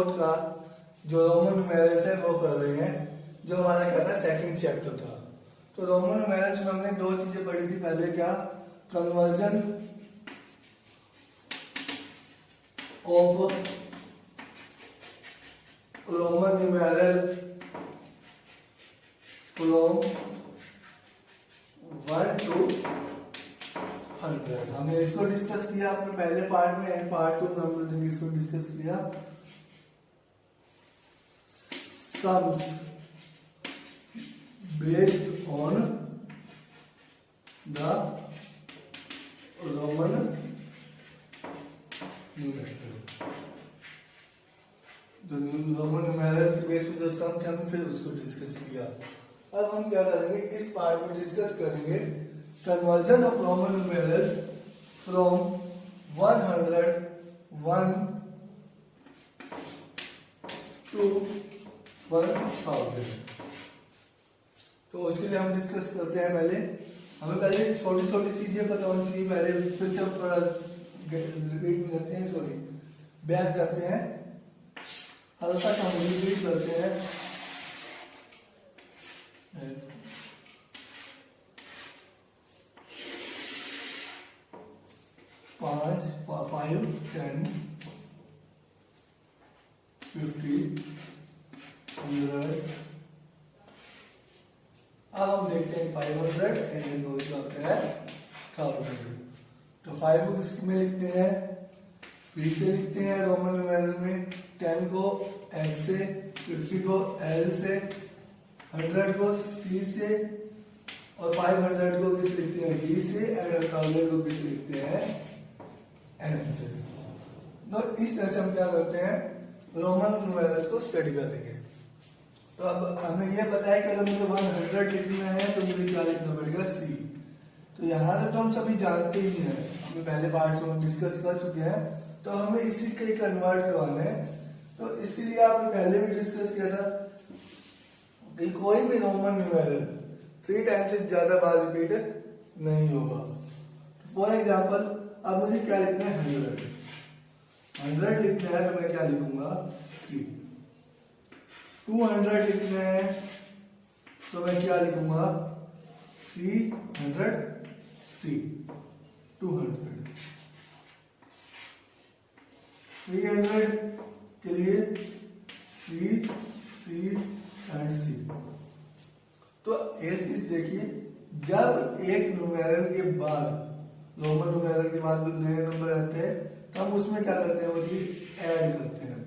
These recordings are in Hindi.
फोर्थ का जो रोमन न्यूमेरल्स है वो कर रहे हैं, जो हमारा क्या था सेकंड चैप्टर था। तो रोमन न्यूमेरल्स में हमने दो चीजें पढ़ी थी। पहले क्या, conversion of Roman numeral from 1 to 100 हमने इसको डिस्कस किया अपने पहले पार्ट में, एंड पार्ट 2 में हमने इसको डिस्कस किया। Sums based on the Roman numeral, जो रोमन न्यूमेरल्स के बेस पे जो सम थे हमने फिर उसको डिस्कस किया। अब हम क्या करेंगे, इस पार्ट में डिस्कस करेंगे conversion of Roman numerals from 101 to 1000। तो उसके लिए हम डिस्कस करते हैं। हमें पहले छोटी छोटी चीजें पता होनी चाहिए। पहले फिर से थोड़ा रिपीट में करते हैं, सॉरी बैक जाते हैं, हल्का सा हम रिपीट करते हैं। 5, 10, 50, 100। अब हम देखते हैं 500 एंड होता है 1000। तो 5 को किसमें लिखते हैं, पी से लिखते हैं रोमन न्यूमेरल में, 10 को एक्स से, 50 को एल से, 100 को सी से, और 500 को किस लिखते हैं डी से, एंड 1000 को किस लिखते हैं एम से। तो इस तरह से हम क्या करते हैं, रोमन न्यूमेरल्स को स्टडी करेंगे। तो अब हमें यह पता है कि अगर मुझे 100 लिखना है तो मुझे क्या लिखना पड़ेगा, सी। तो यहाँ तक तो हम सभी जानते ही हैं, हमें पहले पार्ट में डिस्कस कर चुके हैं। तो हमें इसी के कन्वर्ट करवाना है। तो इसके लिए आपने पहले भी डिस्कस किया था कि कोई भी रोमन न्यूमेरल 3 टाइम्स से ज्यादा बार रिपीट नहीं होगा। फॉर एग्जाम्पल, अब मुझे क्या लिखना है, 100 लिखना है तो मैं क्या लिखूंगा, सी। 200 लिखना है तो मैं क्या लिखूंगा, सी 100 सी 200। 300 के लिए सी सी एंड सी। तो एक चीज देखिए, जब एक न्यूमेरल के बाद, रोमन न्यूमेरल के बाद जो नए नंबर आते हैं तो हम उसमें क्या करते हैं, वो चीज ऐड करते हैं।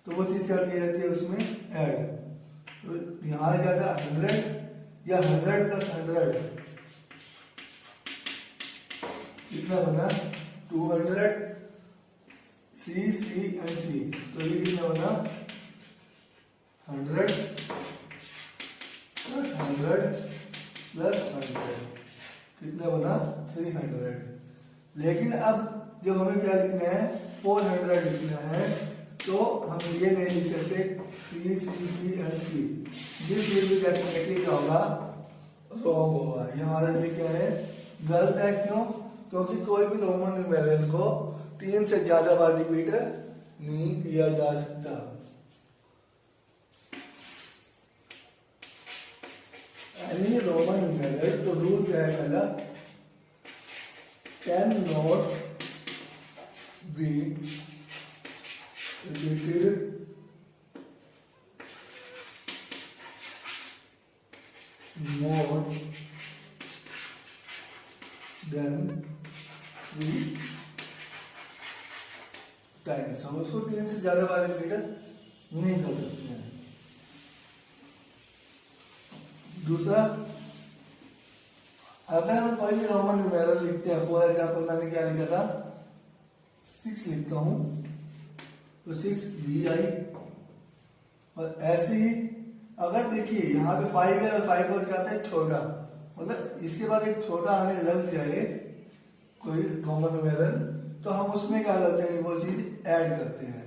तो वो चीज क्या की जाती है उसमें, ऐड। तो यहाँ क्या था 100 या 100 + 100 कितना बना, 200 सी सी एंड सी। तो ये कितना बना, 100 + 100 + 100 कितना बना, 300। लेकिन अब जब हमें क्या लिखना है, 400 लिखना है, तो हम ये नहीं लिख सकते C C C and C. This will be definitely क्या होगा, रॉन्ग होगा। ये हमारे लिए क्या है, गलत है। क्यों, क्योंकि कोई भी रोमन न्यूमेरल को 3 से ज्यादा बार रिपीट नहीं किया जा सकता। एनी रोमन न्यूमेरल, तो रूल क्या है पहला, can not be repeated more than 3 times। हम उसको 3 से ज्यादा बार रिपीट नहीं कर सकते हैं। दूसरा, अगर हम कोई भी रोमन न्यूमेरल लिखते हैं, फॉर एग्जाम्पल मैंने क्या लिखा था, 6 लिखता हूं तो 6 VI। और ऐसे ही अगर देखिए यहाँ पे 5 है और 5 पर क्या आता है, छोटा, मतलब इसके बाद एक छोटा आने लग जाए कोई रोमन न्यूमेरल, तो हम उसमें क्या करते हैं, वो चीज ऐड करते हैं।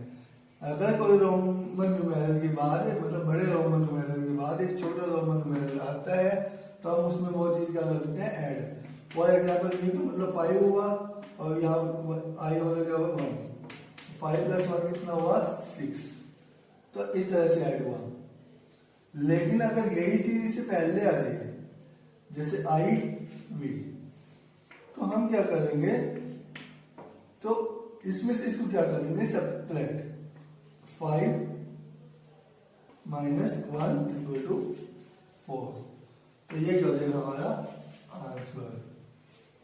अगर कोई रोमन न्यूमेरल के बाद, मतलब बड़े रोमन न्यूमेरल के बाद एक छोटा रोमन न्यूमेरल आता है, तो हम उसमें वो चीज क्या करते हैं, ऐड। फॉर एग्जाम्पल ये तो मतलब 5 हुआ और यहाँ आई हो गया 1, 5 + 1 कितना हुआ, 6। तो इस तरह से ऐड हुआ। लेकिन अगर यही चीज इससे पहले आ जाए, जैसे आई वी, तो हम क्या करेंगे, तो इसमें से इसको क्या करेंगे, सब्ट्रैक्ट 5 माइनस 1 इक्वल टू 4। तो ये क्या हो जाएगा हमारा आंसर।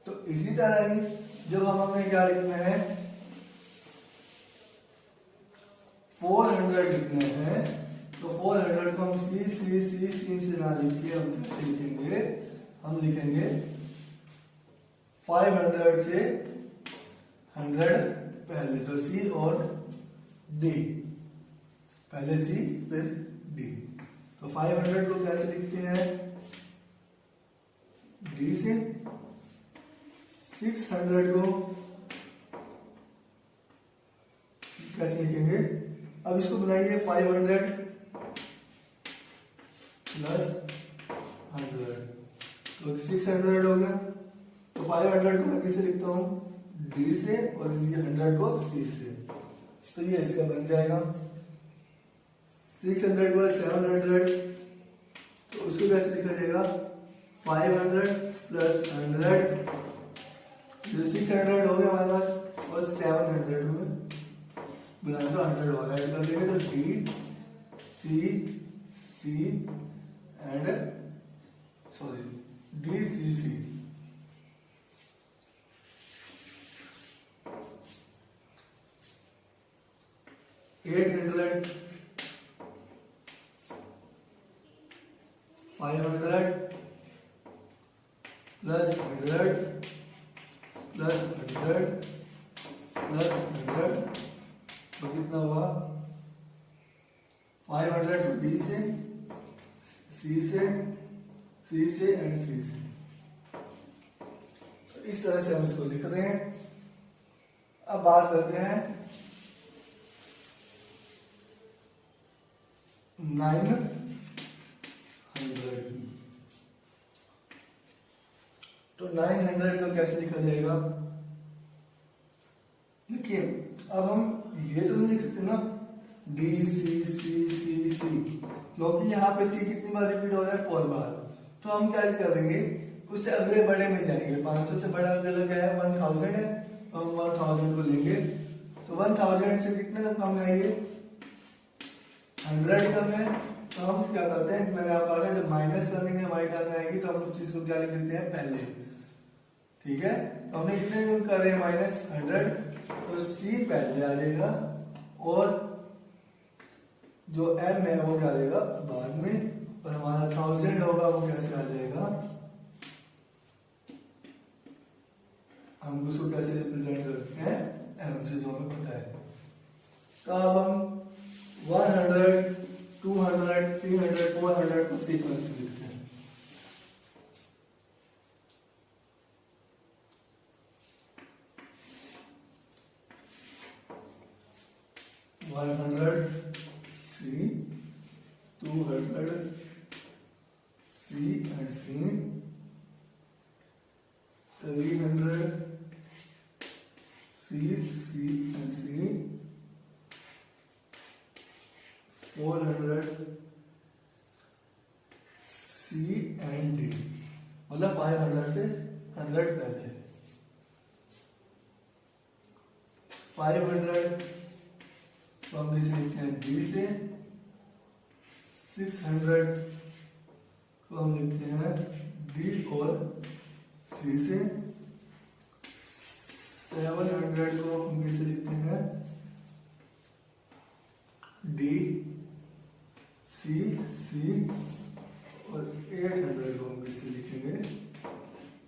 तो इसी तरह ही जब हमें क्या लिखना है, 400 लिखना है, तो 400 को हम सी से ना लिख के हम कैसे लिखेंगे, हम लिखेंगे 500 से 100 पहले, तो सी और डी, पहले सी फिर डी। तो 500 को कैसे लिखते हैं, डी से, 600 को कैसे लिखेंगे, अब इसको बनाइए 500 प्लस 100, तो 600 हो गया। तो 500 को मैं किसे लिखता हूं, डी से, और ये 100 को सी से, तो ये इसका बन जाएगा। 600 को 700, तो उसको कैसे लिखा जाएगा, 500 प्लस 100, जो 600 हो गया हमारे पास, और 700 में बनाए तो 100 और ऐड कर देंगे, तो d c and sorry d c. $800 500 plus 100 plus 100 plus 100, तो कितना हुआ, 500 डी से, सी से एंड सी से। तो इस तरह से हम इसको लिख रहे हैं। अब बात करते हैं 900 की। तो 900 को कैसे लिखा जाएगा, देखिए अब हम ये तो नहीं लिख सकते ना, डी सी, क्योंकि यहाँ पे सी कितनी बार रिपीट हो रहा है, 4 बार। तो हम क्या करेंगे, उससे अगले बड़े में जाएंगे। 500 से बड़ा अगला क्या है, 1000 है, तो हम 1000 को लेंगे। तो 1000 से कितने कम है, ये 100 कम है। तो हम क्या करते हैं, मैंने आपको कहा जब माइनस करने के हमारी टर्म आएगी, तो हम उस चीज को क्या लिख देते हैं पहले, ठीक है। तो हमने कितने कर रहे हैं, -100, तो सी पहले आ जाएगा, और जो m है वो क्या आ जाएगा बाद में, और हमारा 1000 होगा वो कैसे आ जाएगा, हम उसको कैसे रिप्रेजेंट करते हैं, m से, जो हमें पता है। तो अब हम 100 200 300 400 को सीक्वेंस में लिखते हैं। 100 C, 200 C and C, 300 C and C, 400 C and D, मतलब 500 से 100 पहले। 500 तो हम इसे लिखते हैं D से, 600 तो हम लिखते हैं D और C से, 700 को हम इसे लिखते हैं D C और 800 को हम इसे लिखेंगे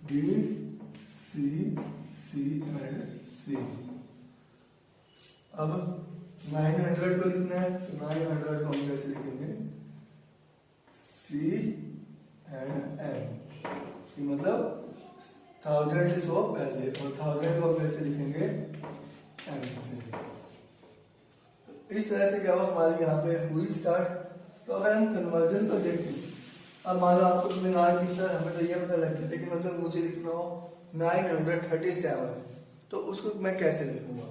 D C एंड C। अब 900 को लिखना है, तो 900 को हम कैसे लिखेंगे, C एंड M, मतलब 1000 से 100 पहले, और 1000 को हम कैसे लिखेंगे M से। इस तरह से क्या हुआ, हमारी यहाँ पे हुई स्टार्ट। तो अगर हम कन्वर्जन को देखें, अब मान लो आपको तुमने कहा कि सर हमें तो ये पता लग गया, लेकिन मतलब मुझे लिखना हो 937, तो उसको मैं कैसे लिखूंगा।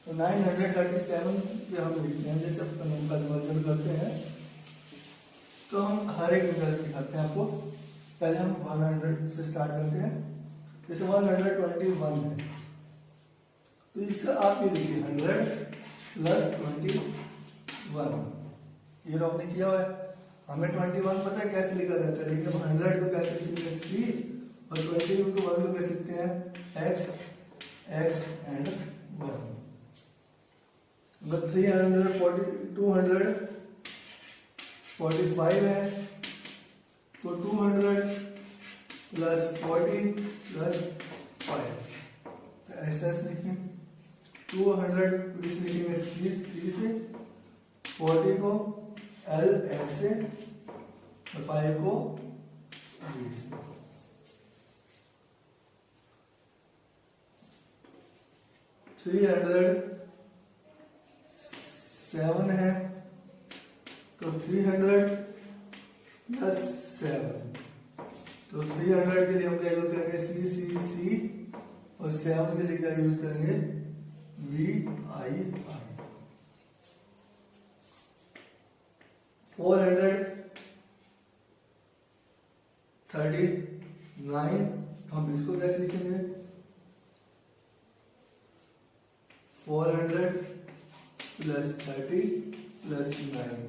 तो 937 पे हम लिखते हैं, जैसे कन्वर्जन करते हैं तो हम हर एक में दिखाते हैं आपको। पहले हम 100 से स्टार्ट करते हैं। जैसे 121 है तो इसका आप ये देखिए 100 प्लस 21, ये तो आपने किया हुआ है। हमें 21 पता है कैसे लिखा जाता है, लेकिन हम 100 को कैसे लिखेंगे, सी, और 21 को कैसे लिखते हैं, एक्स एंड 1। अगर 245 है तो 200 प्लस 40 प्लस 5, तो ऐसा लिखें। 200 इस लिखेंगे सी से, 40 को एल एक्स से, और 5 को बी से। थ्री 7 है तो 300 प्लस 7, तो 300 के लिए हम क्या यूज करेंगे, सी, और 7 के लिए क्या यूज करेंगे, वी आई। 439, हम इसको कैसे लिखेंगे, 400 प्लस 30 प्लस 9,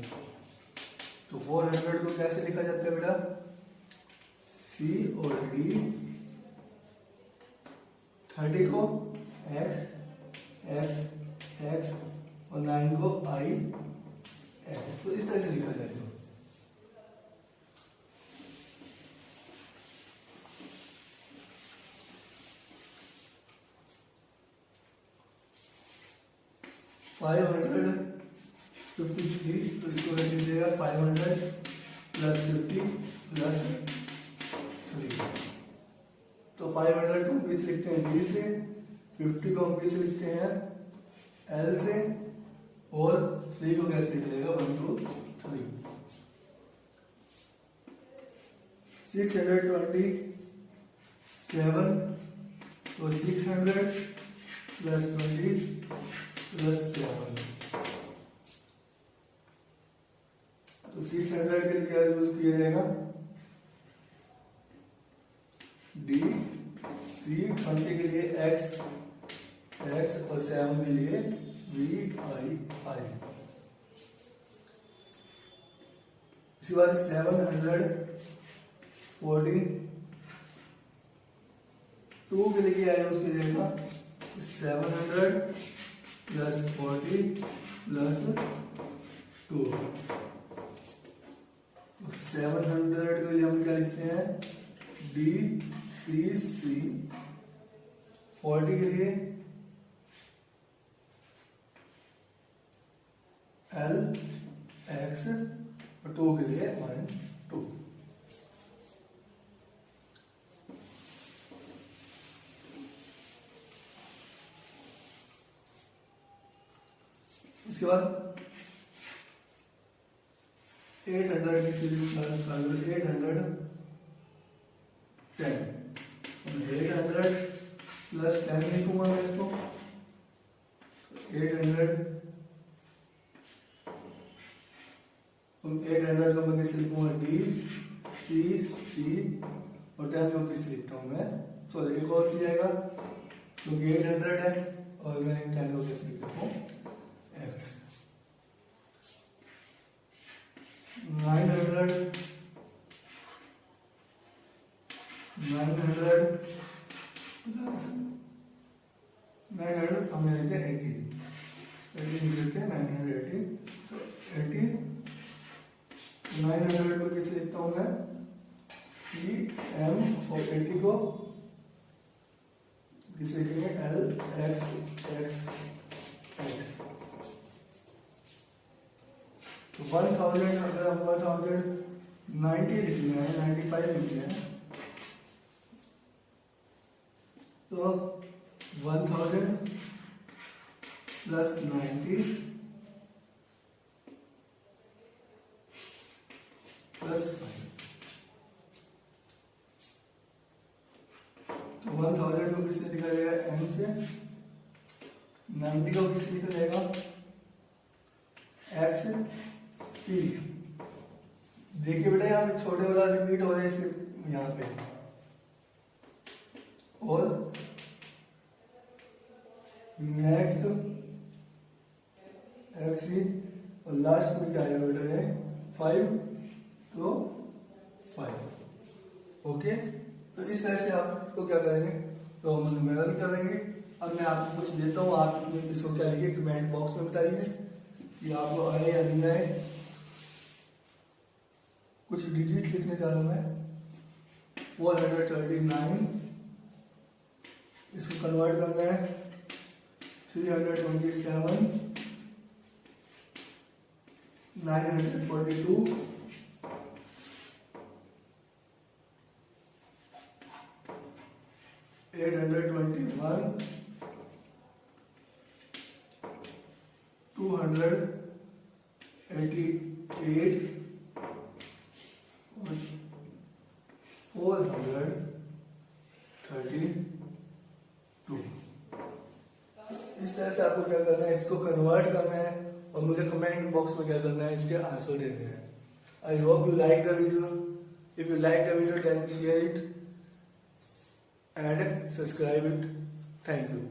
तो 400 को कैसे लिखा जाता है बेटा, सी और डी, 30 को एक्स और 9 को आई एक्स, तो इस तरह से लिखा जाएगा। फाइव 553, तो इसको रख दीजिएगा 500 प्लस 50 प्लस 3, तो 500 को हम किस लिखते हैं, डी से, 50 को हम किस लिखते हैं, एल से, और 3 को कैसे लिख देगा, 1 2 3। 627, तो 600 प्लस 20 प्लस 7, तो 600 के लिए क्या यूज किया जाएगा, डी, सी, 20 के लिए एक्स और 7 के लिए वी आई। इसके बाद 742 के लिए क्या यूज किया जाएगा, 700 प्लस 40 प्लस 2, तो 700 के लिए हम क्या लिखते हैं, डी सी, 40 के लिए एल एक्स, और 2 के लिए 1 2। इसके बाद 800 की सीरीज 810, 800 प्लस 10 लिखूंगा मैं इसको, 800 को मैं किस लिखूंगा, डी सी, और 10 को किस लिखता हूं मैं, सॉरी एक और सी आएगा क्योंकि 800 है, और मैं 10 को किस लिखता हूँ, एक्स। 900 प्लस 900 हमने लिखे 80 लिखते हैं, 980, तो 80, 900 को किस लिखता हूं मैं, सी एम, और 80 को किस लिखेंगे, एल एक्स। तो 1000, अगर हम 1090 लिखना है, 95 लिखना है, तो 1000 प्लस 90 प्लस 5, तो 1000 को किससे लिखा जाएगा, एम से, 90 को किस लिखा जाएगा, एक्स सी। देखिए बेटा यहाँ पे छोटे वाला रिपीट हो रहा है इसके यहाँ पे, और नेक्स्ट एक्स सी, और लास्ट में क्या आएगा बेटा ये 5, तो 5। ओके, तो इस तरह से आप तो क्या करेंगे, रोमन न्यूमेरल करेंगे। अब मैं आपको कुछ देता हूँ, आप इसको क्या लिखिए कमेंट बॉक्स में बताइए कि आपको आए या नहीं आए। कुछ डिजिट लिखने जा रहा हूँ मैं, 439, इसको कन्वर्ट करना है 327, 942, 821, 288, 432। इस तरह से आपको क्या करना है, इसको कन्वर्ट करना है और मुझे कमेंट बॉक्स में क्या करना है, इसके आंसर देने हैं। I hope you like the video. If you like the video then share it and subscribe it. Thank you.